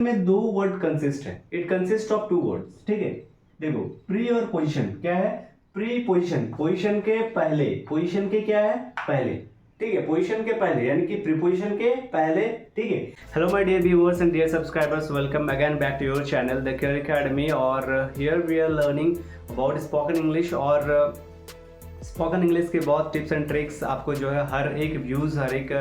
में दो word consist है, it consist of two words. ठीक है, देखो प्री और पोजीशन क्या है, प्री पोजीशन, पोजीशन के पहले, पोजीशन के क्या है पहले, ठीक है, पोजीशन के पहले यानी कि प्रीपोजिशन के पहले। ठीक है, hello my dear viewers and dear subscribers, welcome again back to your channel the career academy. और here we are learning about spoken English. और स्पोकन इंग्लिश के बहुत टिप्स एंड ट्रिक्स आपको जो है हर एक व्यूज़, हर एक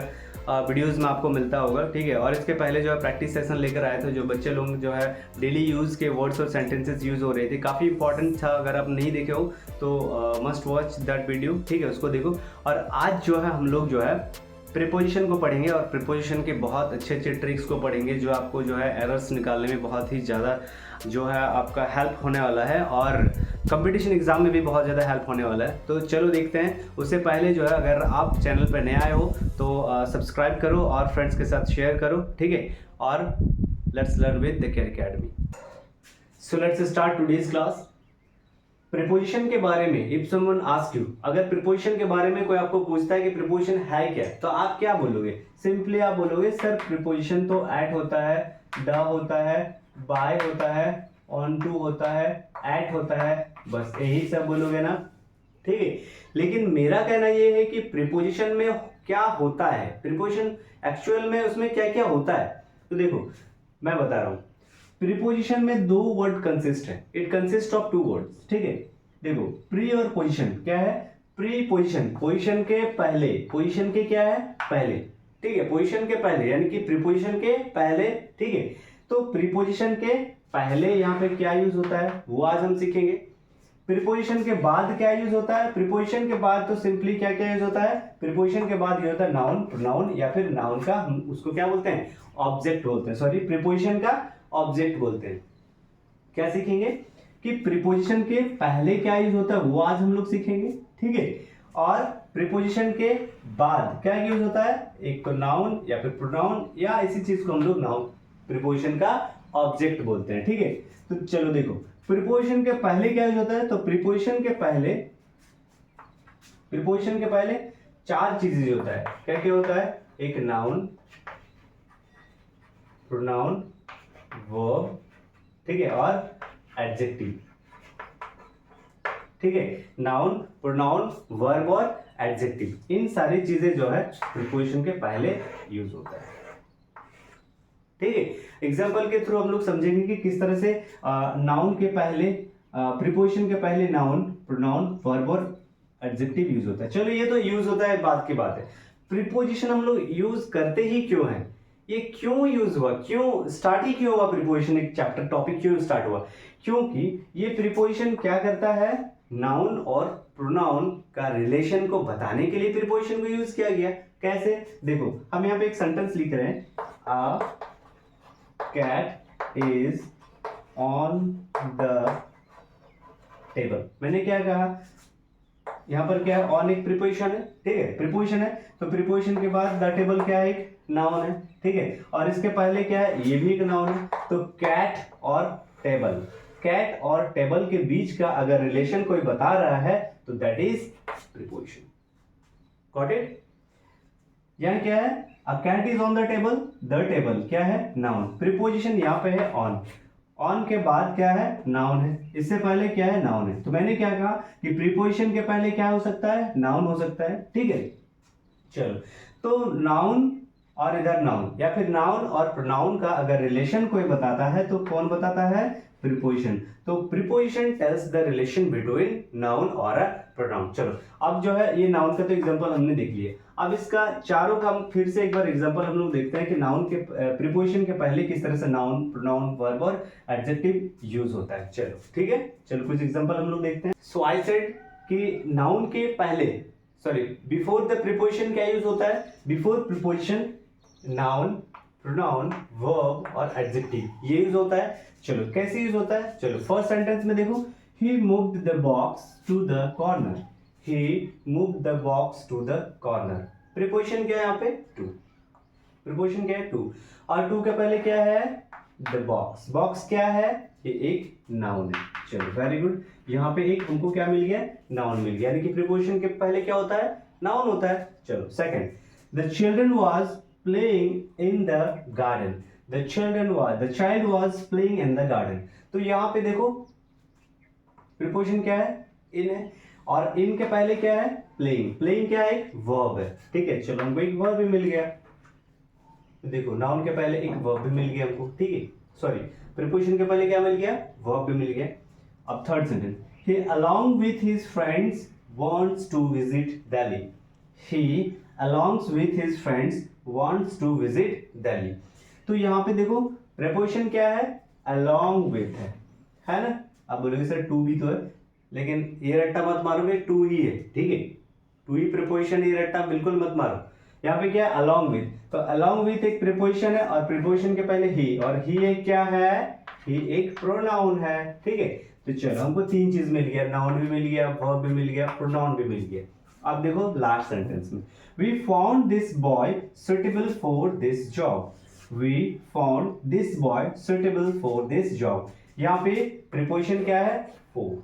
वीडियोस में आपको मिलता होगा। ठीक है, और इसके पहले जो है प्रैक्टिस सेशन लेकर आए थे, जो बच्चे लोग जो है डेली यूज़ के वर्ड्स और सेंटेंसेस यूज़ हो रहे थे, काफ़ी इंपॉर्टेंट था। अगर आप नहीं देखे हो तो मस्ट वॉच दैट वीडियो। ठीक है, उसको देखो। और आज जो है हम लोग जो है प्रीपोजिशन को पढ़ेंगे और प्रीपोजिशन के बहुत अच्छे अच्छे ट्रिक्स को पढ़ेंगे, जो आपको जो है एरर्स निकालने में बहुत ही ज़्यादा जो है आपका हेल्प होने वाला है, और कंपटीशन एग्जाम में भी बहुत ज़्यादा हेल्प होने वाला है। तो चलो देखते हैं। उससे पहले जो है अगर आप चैनल पर नए आए हो तो सब्सक्राइब करो और फ्रेंड्स के साथ शेयर करो। ठीक है, और let's learn with the career academy. So let's start today's class. Preposition के बारे में, इफ समवन आस्क यू, अगर प्रीपोजिशन के बारे में कोई आपको पूछता है कि प्रीपोजिशन है क्या, तो आप क्या बोलोगे? सिंपली आप बोलोगे सर प्रीपोजिशन तो एट होता है, द होता है, बाय होता है, ऑन टू होता है, एट होता है, बस यही सब बोलोगे ना। ठीक है, लेकिन मेरा कहना यह है कि प्रीपोजिशन में क्या होता है, प्रीपोजिशन एक्चुअल में उसमें क्या क्या होता है। तो देखो मैं बता रहा हूं, प्रीपोजिशन में दो वर्ड कंसिस्ट है, it consist of two words. ठीक है, देखो प्री और पोजीशन क्या है, प्री पोजीशन, पोजीशन के पहले, पोजीशन के क्या है पहले। ठीक है, पोजीशन के पहले यानी कि प्रीपोजिशन के पहले। ठीक है, तो प्रीपोजिशन के पहले यहाँ पे क्या यूज होता है वो आज हम सीखेंगे। प्रीपोजिशन के बाद क्या यूज होता है, प्रीपोजिशन के बाद तो सिंपली क्या क्या यूज होता है, प्रीपोजिशन के बाद ये होता है नाउन, प्रोनाउन, या फिर नाउन का हम उसको क्या बोलते हैं, ऑब्जेक्ट बोलते हैं। सॉरी, प्रीपोजिशन का ऑब्जेक्ट बोलते हैं। क्या सीखेंगे कि प्रीपोजिशन के पहले क्या यूज होता है वो आज हम लोग सीखेंगे। ठीक है, और प्रीपोजिशन के बाद क्या यूज होता है, एक तो नाउन या फिर प्रोनाउन, या इसी चीज को हम लोग नाउन प्रीपोजिशन का ऑब्जेक्ट बोलते हैं। ठीक है, तो चलो देखो प्रीपोजिशन के पहले क्या यूज होता है, तो प्रीपोजिशन के पहले चार चीजें होता है। क्या क्या होता है, एक नाउन, प्रोनाउन, वर्ब, ठीक है, और एडजेक्टिव। ठीक है, नाउन, प्रोनाउन, वर्ब और एडजेक्टिव, इन सारी चीजें जो है प्रीपोजिशन के पहले यूज होता है। ठीक है, एग्जांपल के थ्रू हम लोग समझेंगे कि किस तरह से नाउन के पहले, प्रीपोजिशन के पहले नाउन, प्रोनाउन, वर्ब और एडजेक्टिव यूज होता है। चलो ये तो यूज होता है, बात की बात है। प्रीपोजिशन हम लोग यूज करते ही क्यों है, ये क्यों यूज हुआ, क्यों स्टार्ट ही क्यों हुआ प्रीपोजिशन, एक चैप्टर टॉपिक क्यों स्टार्ट हुआ? क्योंकि ये प्रीपोजिशन क्या करता है, नाउन और प्रोनाउन का रिलेशन को बताने के लिए प्रीपोजिशन को यूज किया गया। कैसे, देखो हम यहाँ पे एक सेंटेंस लिख रहे हैं, a cat is on the table. मैंने क्या कहा, यहां पर क्या है, ऑन एक प्रीपोजिशन है। ठीक है, प्रीपोजिशन है तो प्रीपोजिशन के बाद द टेबल क्या है, एक नाउन है। ठीक है, और इसके पहले क्या है, ये भी एक नाउन है। तो कैट और टेबल, कैट और टेबल के बीच का अगर रिलेशन कोई बता रहा है तो that is preposition. Got it? यहां क्या है, a cat is on the table, the table क्या है, नाउन, प्रीपोजिशन यहां पे है ऑन, ऑन के बाद क्या है, नाउन है, इससे पहले क्या है, नाउन है। तो मैंने क्या कहा कि प्रीपोजिशन के पहले क्या हो सकता है, नाउन हो सकता है। ठीक है, चलो तो नाउन और इधर नाउन, या फिर नाउन और प्रोनाउन का अगर रिलेशन कोई बताता है तो कौन बताता है, प्रीपोजिशन। तो preposition tells the relation between noun और अ प्रोनाउन। चलो अब जो है ये नाउन का तो एग्जांपल हमने देख लिया, अब इसका चारों का हम फिर से एक बार एग्जांपल हम लोग देखते हैं कि नाउन के प्रीपोजिशन के पहले किस तरह से नाउन, प्रोनाउन, वर्ब और एडजेक्टिव यूज होता है। चलो ठीक है, चलो कुछ एग्जांपल हम लोग देखते हैं। सो आई सेड कि नाउन के पहले, सॉरी बिफोर द प्रीपोजिशन क्या यूज होता है, before preposition noun, pronoun, verb और एडजेक्टिव ये यूज होता है। चलो कैसे यूज होता है, चलो फर्स्ट सेंटेंस में देखो, he moved the box to the corner, he moved the box to the corner. Preposition क्या है यहाँ पे, टू, प्रीपोजिशन क्या है, टू, और टू के पहले क्या है, द बॉक्स, बॉक्स क्या है, ये एक नाउन है। चलो वेरी गुड, यहाँ पे एक हमको क्या मिल गया, नाउन मिल गया, यानी कि प्रीपोजिशन के पहले क्या होता है, नाउन होता है। चलो second, the children was playing in the garden, the child was playing in the garden. तो यहाँ पे देखो प्रीपोजिशन क्या है, इन है, और इन के पहले क्या है, प्लेइंग। प्लेइंग क्या है, एक वर्ब है, ठीक है। चलो हमको एक वर्ब भी मिल गया, देखो नाउन के पहले एक वर्ब भी मिल गया हमको, ठीक है। सॉरी, प्रीपोजिशन के पहले क्या मिल गया, वर्ब भी मिल गया। अब third sentence, he along with his friends wants to visit Delhi। he along with his friends wants to visit Delhi। तो यहाँ पे देखो प्रीपोजिशन क्या है, along with है ना। अब बोलोगे सर टू भी तो है, लेकिन ये रट्टा मत मारोगे, टू ही है, ठीक है। टू ही प्रीपोजिशन, ये रट्टा बिल्कुल मत मारो। यहाँ पे क्या है, along with। तो along with एक प्रीपोजिशन है, और प्रीपोजिशन के पहले ही, और ही एक क्या है, ही एक प्रोनाउन है, ठीक है। तो चलो हमको तीन चीज मिल गया, नाउन भी मिल गया, वर्ब भी मिल गया, प्रोनाउन भी मिल गया। अब देखो लास्ट सेंटेंस में, we found this boy suitable for this job. We found this boy suitable for this job. यहाँ पे प्रीपोजिशन क्या है, फॉर,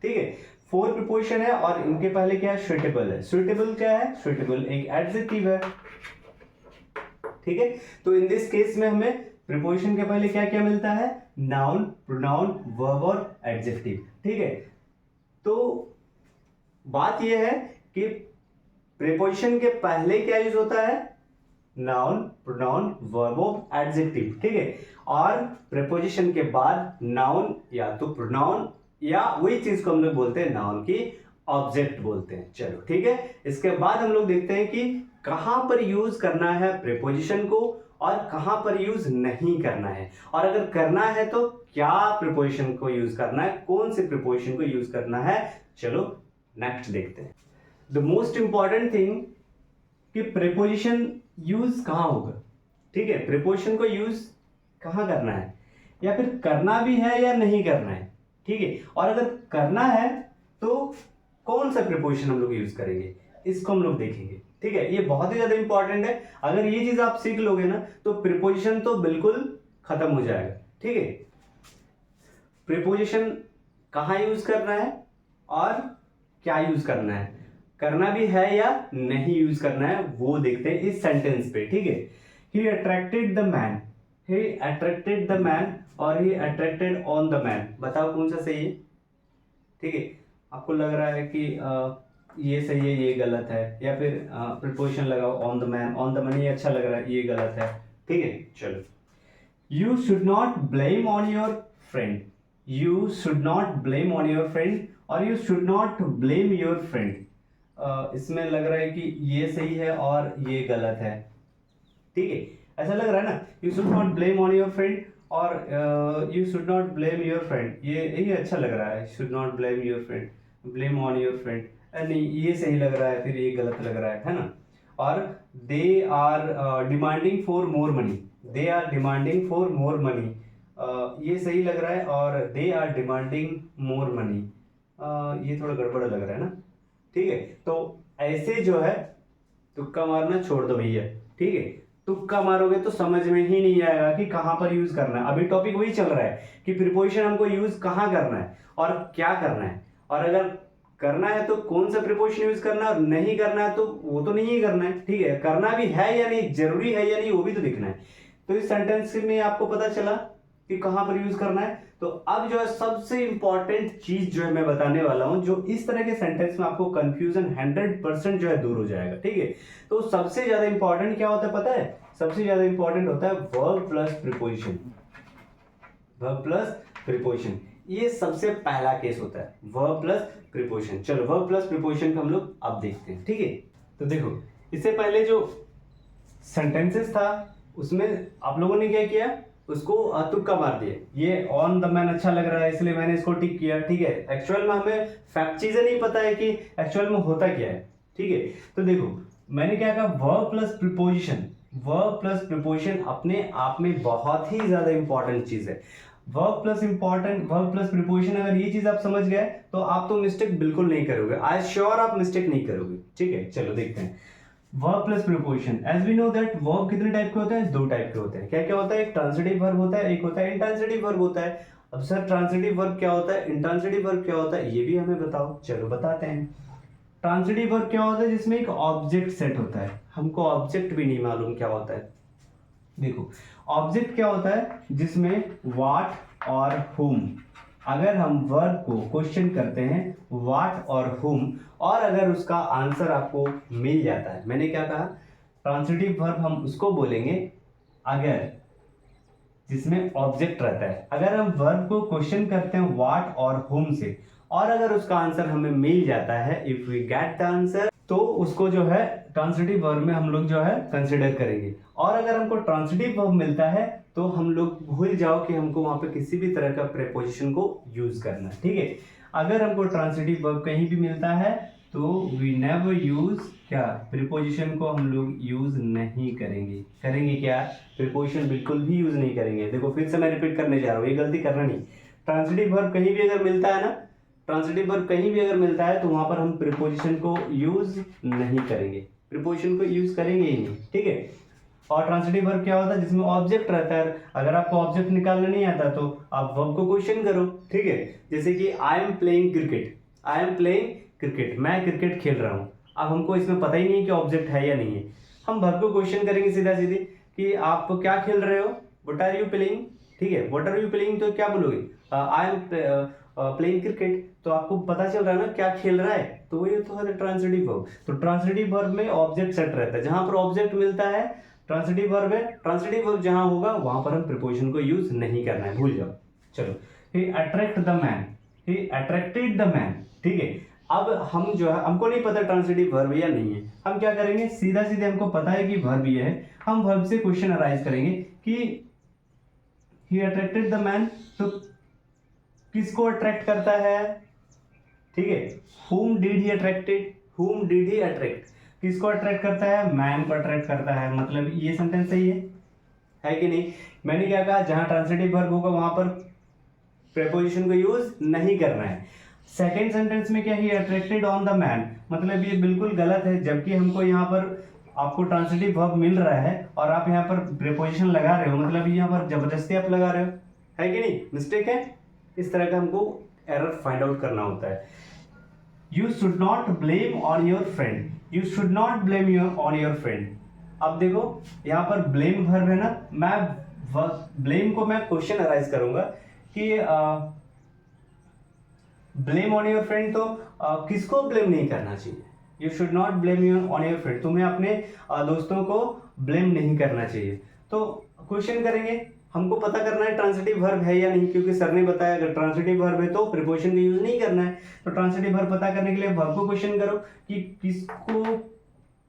ठीक है। फॉर प्रीपोजिशन है, और इनके पहले क्या है, सुटेबल है। सुटेबल क्या है, सुटेबल एक एडजेक्टिव है, ठीक है। तो इन दिस केस में हमें प्रीपोजिशन के पहले क्या क्या मिलता है, नाउन, प्रोनाउन, वर्ब और एडजेक्टिव, ठीक है। तो बात यह है कि प्रीपोजिशन के पहले क्या यूज होता है, नाउन, प्रोनाउन, वर्ब और एडजेक्टिव, ठीक है। और प्रीपोजिशन के बाद नाउन या तो प्रोनाउन, या वही चीज को हम लोग बोलते हैं नाउन की ऑब्जेक्ट बोलते हैं। चलो ठीक है, इसके बाद हम लोग देखते हैं कि कहां पर यूज करना है प्रीपोजिशन को, और कहां पर यूज नहीं करना है, और अगर करना है तो क्या प्रीपोजिशन को यूज करना है, कौन से प्रीपोजिशन को यूज करना है। चलो नेक्स्ट देखते हैं। द मोस्ट इंपॉर्टेंट थिंग कि प्रीपोजिशन यूज कहां होगा, ठीक है। प्रीपोजिशन को यूज कहां करना है, या फिर करना भी है या नहीं करना है, ठीक है। और अगर करना है तो कौन सा प्रीपोजिशन हम लोग यूज करेंगे, इसको हम लोग देखेंगे, ठीक है। ये बहुत ही ज्यादा इंपॉर्टेंट है। अगर ये चीज आप सीख लोगे ना तो प्रीपोजिशन तो बिल्कुल खत्म हो जाएगा, ठीक है। प्रीपोजिशन कहां यूज करना है और क्या यूज करना है, करना भी है या नहीं यूज करना है, वो देखते हैं इस सेंटेंस पे, ठीक है। He attracted the man, he attracted the man, और he attracted on the man. बताओ कौन सा सही है, ठीक है। आपको लग रहा है कि ये सही है, ये गलत है, या फिर प्रीपोजिशन लगाओ on the man, on the man ये अच्छा लग रहा है, ये गलत है, ठीक है। चलो, you should not blame on your friend. You should not blame on your friend, और you should not blame your friend. इसमें लग रहा है कि ये सही है और ये गलत है, ठीक है। ऐसा लग रहा है ना, you should not blame on your friend और you should not blame your friend, ये अच्छा लग रहा है। Should not blame your friend, blame on your friend, नहीं ये सही लग रहा है, फिर ये गलत लग रहा है ना। और they are demanding for more money, they are demanding for more money, ये सही लग रहा है, और they are demanding more money, ये थोड़ा गड़बड़ लग रहा है ना, ठीक है। तो ऐसे जो है तुक्का मारना छोड़ दो भैया, ठीक है। तुक्का मारोगे तो समझ में ही नहीं आएगा कि कहां पर यूज करना है। अभी टॉपिक वही चल रहा है कि प्रीपोजिशन हमको यूज कहां करना है और क्या करना है, और अगर करना है तो कौन सा प्रीपोजिशन यूज करना है, और नहीं करना है तो वो तो नहीं ही करना है, ठीक है। करना भी है या नहीं, जरूरी है या नहीं, वो भी तो देखना है। तो इस सेंटेंस में आपको पता चला कि कहां पर यूज करना है। तो अब जो है सबसे इंपॉर्टेंट चीज जो है मैं बताने वाला हूं, जो इस तरह के सेंटेंस में आपको कंफ्यूजन 100% जो है दूर हो जाएगा, ठीक है। तो सबसे ज्यादा इंपॉर्टेंट क्या होता है पता है, सबसे ज्यादा इंपॉर्टेंट होता है verb plus preposition. Verb plus preposition, ये सबसे पहला केस होता है, वर्ब प्लस प्रीपोजिशन। चलो वर्ब प्लस प्रीपोजिशन को हम लोग अब देखते हैं, ठीक है। तो देखो, इससे पहले जो सेंटेंसेस था उसमें आप लोगों ने क्या किया, उसको तुक्का मार दिया। ये ऑन द मैन अच्छा लग रहा है इसलिए मैंने इसको टिक किया, ठीक है। एक्चुअल में हमें फैक्ट चीजें नहीं पता है कि एक्चुअल में होता क्या है, ठीक है। तो देखो मैंने क्या कहा, verb plus preposition. Verb plus preposition अपने आप में बहुत ही ज्यादा इंपॉर्टेंट चीज है। वर्ब प्लस प्रीपोजिशन, अगर ये चीज आप समझ गए तो आप तो मिस्टेक बिल्कुल नहीं करोगे, आई श्योर आप मिस्टेक नहीं करोगे, ठीक है। चलो देखते हैं verb plus preposition. As we know that verb कितने टाइप के होते हैं, दो टाइप के होते हैं। क्या क्या होता है, एक ट्रांजिटिव वर्ब होता है, एक होता है इंट्रांजिटिव वर्ब होता है। अब सर ट्रांजिटिव वर्ब क्या होता है, इंट्रांजिटिव वर्ब क्या होता है, ये भी हमें बताओ। चलो बताते हैं। ट्रांजिटिव वर्ब क्या होता है, जिसमें एक ऑब्जेक्ट सेट होता है। हमको ऑब्जेक्ट भी नहीं मालूम क्या होता है। देखो ऑब्जेक्ट क्या होता है? जिसमें व्हाट और हुम, अगर हम वर्ब को क्वेश्चन करते हैं व्हाट और हुम, और अगर उसका आंसर आपको मिल जाता है, मैंने क्या कहा, ट्रांसिटिव वर्ब हम उसको बोलेंगे अगर जिसमें ऑब्जेक्ट रहता है। अगर हम वर्ब को क्वेश्चन करते हैं व्हाट और हुम से, और अगर उसका आंसर हमें मिल जाता है, if we get the answer, तो उसको जो है ट्रांसिटिव वर्ब में हम लोग जो है कंसिडर करेंगे। और अगर हमको ट्रांसिटिव वर्ब मिलता है तो हम लोग भूल जाओ कि हमको वहां पे किसी भी तरह का प्रीपोजिशन को यूज करना है, ठीक है। अगर हमको ट्रांसिटिव वर्ब कहीं भी मिलता है तो वी नेवर यूज क्या, प्रीपोजिशन को हम लोग यूज नहीं करेंगे। करेंगे क्या? प्रीपोजिशन बिल्कुल भी यूज नहीं करेंगे। देखो फिर से मैं रिपीट करने जा रहा हूँ, ये गलती करना नहीं। ट्रांसिटिव वर्ब कहीं भी अगर मिलता है ना, ट्रांसिटिव वर्ब कहीं भी अगर मिलता है तो वहां पर हम प्रीपोजिशन को यूज नहीं करेंगे, प्रीपोजिशन को यूज करेंगे ही नहीं, ठीक है। और ट्रांसिटिव वर्ब क्या होता है? जिसमें ऑब्जेक्ट रहता है। अगर आपको ऑब्जेक्ट निकालना नहीं आता तो आप वर्ब को क्वेश्चन करो, ठीक है। जैसे कि I am playing cricket, I am playing cricket, मैं क्रिकेट खेल रहा हूँ। अब हमको इसमें पता ही नहीं कि ऑब्जेक्ट है या नहीं है, हम वर्ब को क्वेश्चन करेंगे सीधा सीधी कि आप क्या खेल रहे हो, व्हाट आर यू प्लेइंग, ठीक है। व्हाट आर यू प्लेइंग तो क्या बोलोगे? आई एम प्लेइंग क्रिकेट, तो आपको पता चल रहा है ना क्या खेल रहा है, तो ये तो है ट्रांसिटिव वर्ब। तो ट्रांसिटिव वर्ब में ऑब्जेक्ट सेट रहता है, जहां पर ऑब्जेक्ट मिलता है ट्रांसिटिव वर्ब है। ट्रांसिटिव वर्ब जहां होगा वहां पर हम प्रीपोजिशन को यूज नहीं करना है, भूल जाओ। चलो, he attract the man, he attracted the man, ठीक है। अब हम जो है, हमको नहीं पता ट्रांसिटिव वर्ब या नहीं है, हम क्या करेंगे, सीधा सीधे हमको पता है कि वर्ब ये है, हम वर्ब से क्वेश्चन अराइज करेंगे कि ही अट्रैक्टेड द मैन, तो किसको अट्रैक्ट करता है, ठीक है। whom did he attracted, whom did he attract, किसको अट्रैक्ट करता है? मैन को अट्रैक्ट करता है। मतलब ये सेंटेंस सही है कि नहीं? मैंने क्या कहा, जहां ट्रांसिटिव वर्ब होगा वहां पर प्रीपोजिशन को यूज नहीं करना है। सेकेंड सेंटेंस में क्या, ही अट्रैक्टेड ऑन द मैन, मतलब ये बिल्कुल गलत है, जबकि हमको यहाँ पर आपको ट्रांसिटिव वर्ब मिल रहा है और आप यहाँ पर प्रीपोजिशन लगा रहे हो, मतलब यहाँ पर जबरदस्ती आप लगा रहे हो, है कि नहीं? मिस्टेक है। इस तरह का हमको एरर फाइंड आउट करना होता है। You should not blame on your friend, you should not blame your on your friend. अब देखो यहाँ पर ब्लेम वर्ब है ना, मैं ब्लेम को मैं क्वेश्चन अराइज करूंगा कि ब्लेम ऑन योर फ्रेंड, तो किसको ब्लेम नहीं करना चाहिए? You should not blame your on your friend, तुम्हें अपने दोस्तों को ब्लेम नहीं करना चाहिए। तो क्वेश्चन करेंगे, हमको पता करना है ट्रांसिटिव वर्ब है या नहीं, क्योंकि सर ने बताया अगर ट्रांसिटिव वर्ब है तो प्रीपोजिशन का यूज नहीं करना है। तो ट्रांसिटिव वर्ब पता करने के लिए वर्ब को क्वेश्चन करो कि किसको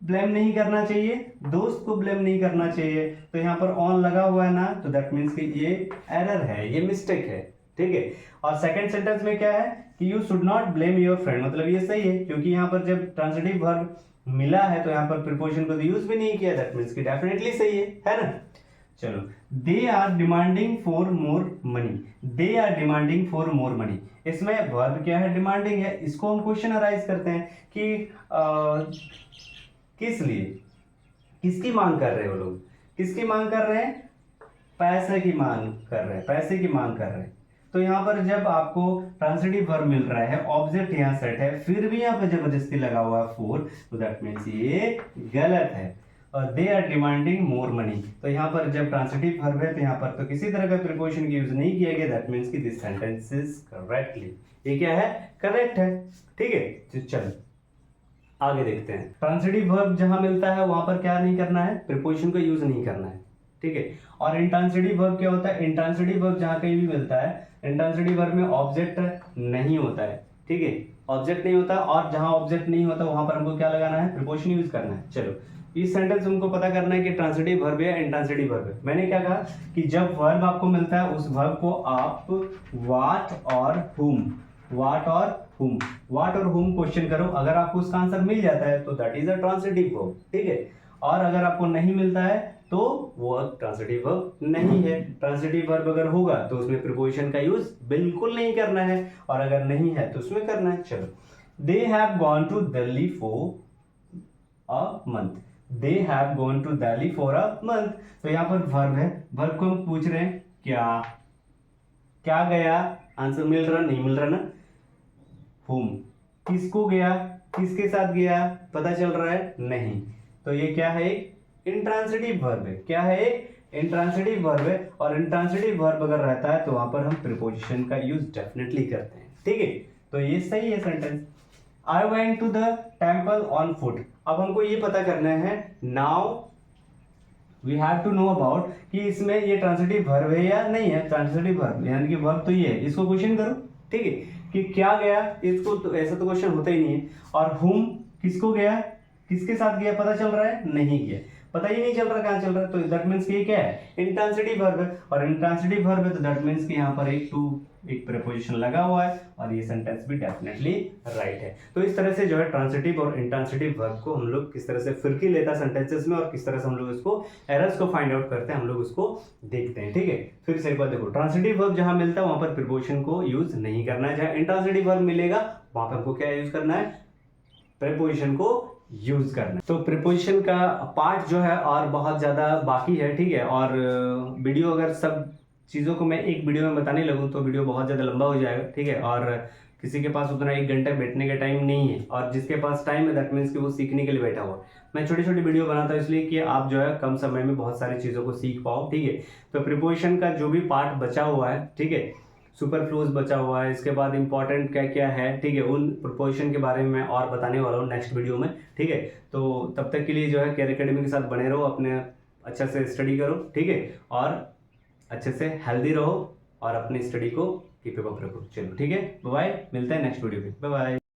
ब्लेम नहीं करना चाहिए, दोस्त को ब्लेम नहीं करना चाहिए। तो यहाँ पर ऑन लगा हुआ है ना, तो दैट मीन्स कि ये एरर है, ये मिस्टेक है, ठीक है। और सेकंड सेंटेंस में क्या है कि you should not blame your friend, मतलब ये सही है, क्योंकि यहाँ पर जब ट्रांसिटिव वर्ब मिला है तो यहाँ पर प्रीपोजिशन को यूज भी नहीं किया, दैट मीन्स कि डेफिनेटली सही है ना। चलो, they are demanding for more money, they are demanding for more money, इसमें वर्ब क्या है? डिमांडिंग है। इसको हम क्वेश्चन अराइज करते हैं कि किस लिए, किसकी मांग कर रहे हैं वो लोग, किसकी मांग कर रहे हैं? पैसे की मांग कर रहे हैं, पैसे की मांग कर रहे हैं। तो यहाँ पर जब आपको ट्रांसिटिव वर्ब मिल रहा है, ऑब्जेक्ट यहाँ सेट है, फिर भी यहाँ पर जबरदस्ती लगा हुआ है फॉर, तो दैट मीन्स ये गलत है। और they are demanding more money, तो यहाँ पर जब ट्रांसिटिव वर्ब है तो यहाँ पर तो किसी तरह का प्रीपोजिशन की यूज नहीं किया गया, दैट मीन्स कि दिस सेंटेंस इज करेक्टली, ये क्या है? करेक्ट है, ठीक है। तो चलो आगे देखते हैं। ट्रांसिटिव वर्ब जहां मिलता है वहां पर क्या नहीं करना है? प्रीपोजिशन का यूज नहीं करना है, ठीक है। और इंट्रांसिटिव वर्ब क्या होता है? इंट्रांसिटिव वर्ब जहां कहीं भी मिलता है, इंट्रांसिटिव वर्ब में ऑब्जेक्ट नहीं होता है, ठीक है, ऑब्जेक्ट नहीं होता, और जहां ऑब्जेक्ट नहीं होता वहां पर हमको क्या लगाना है? प्रीपोजिशन यूज करना है। चलो, इस सेंटेंस हमको पता करना है कि ट्रांसिटिव वर्ब है या इंट्रांसिटिव वर्ब है। मैंने क्या कहा कि जब वर्ब आपको मिलता है उस वर्ब को आप व्हाट और हुम, व्हाट और हुम, व्हाट और हुम क्वेश्चन करो। अगर आपको उसका आंसर मिल जाता है तो that is a transitive verb, ठीक है। और अगर आपको नहीं मिलता है तो वो ट्रांसिटिव वर्ब नहीं है। ट्रांसिटिव वर्ब अगर होगा तो उसमें प्रीपोजिशन का यूज बिल्कुल नहीं करना है, और अगर नहीं है तो उसमें करना है। चलो, they have gone to Delhi for a month, they have gone to Delhi for a month, तो यहाँ पर वर्ब है, वर्ब को हम पूछ रहे हैं क्या, क्या गया, आंसर मिल रहा नहीं मिल रहा ना, whom, किसको गया, किसके साथ गया, पता चल रहा है नहीं, तो ये क्या है? एक इंट्रांसिटिव वर्ब है। क्या है? एक इंट्रांसिटिव वर्ब है, और इंट्रांसिटिव वर्ब अगर रहता है तो वहां पर हम प्रीपोजिशन का यूज डेफिनेटली करते हैं, ठीक है। तो ये सही है sentence. I went to the temple on foot. अब हमको ये पता करना है, now we have to know about कि इसमें ये ट्रांसिटिव वर्ब है या नहीं है। ट्रांसिटिव वर्ब यानी कि वर्ब तो ये है, इसको क्वेश्चन करो, ठीक है, कि क्या गया, इसको तो ऐसा तो क्वेश्चन होता ही नहीं है। और हुम किसको गया, किसके साथ गया, पता चल रहा है, नहीं गया, पता ही नहीं चल रहा कहाँ चल रहा है, तो दैट मीन्स ये क्या है, इंट्रांसिटिव वर्ब है। और इंट्रांसिटिव वर्ब है तो दैट मीन्स कि यहाँ पर एक प्रीपोजिशन लगा हुआ है, और ये सेंटेंस भी डेफिनेटली राइट है। तो इस तरह से जो है ट्रांसिटिव और इंट्रांसिटिव वर्ब को हम लोग किस तरह से फिरकी लेता है सेंटेंसेस में, और किस तरह से हम लोग इसको एरर्स को फाइंड आउट करते हैं, हम लोग उसको देखते हैं, ठीक है। फिर से एक बार देखो, ट्रांसिटिव वर्ब जहां मिलता है वहां पर प्रीपोजिशन को यूज नहीं करना है, जहां इंट्रांसिटिव वर्ब मिलेगा वहां पर हमको क्या यूज करना है, प्रीपोजिशन को यूज करना। तो प्रीपोजिशन का पार्ट जो है और बहुत ज़्यादा बाकी है, ठीक है। और वीडियो अगर सब चीज़ों को मैं एक वीडियो में बताने लगूँ तो वीडियो बहुत ज़्यादा लंबा हो जाएगा, ठीक है। और किसी के पास उतना 1 घंटा बैठने का टाइम नहीं है, और जिसके पास टाइम है दैट मीन्स कि वो सीखने के लिए बैठा हुआ। मैं छोटी छोटी वीडियो बनाता हूँ इसलिए कि आप जो है कम समय में बहुत सारी चीज़ों को सीख पाओ, ठीक है। तो प्रीपोजिशन का जो भी पार्ट बचा हुआ है, ठीक है, सुपरफ्लूज बचा हुआ है, इसके बाद इंपॉर्टेंट क्या क्या है, ठीक है, उन प्रोपोजिशन के बारे में मैं और बताने वाला हूँ नेक्स्ट वीडियो में, ठीक है। तो तब तक के लिए जो है केयर एकेडमी के साथ बने रहो, अपने अच्छे से स्टडी करो, ठीक है, और अच्छे से हेल्दी रहो, और अपनी स्टडी को कीप अप रखो। चलो ठीक है, बाय, मिलते हैं नेक्स्ट वीडियो में, बाय बाय।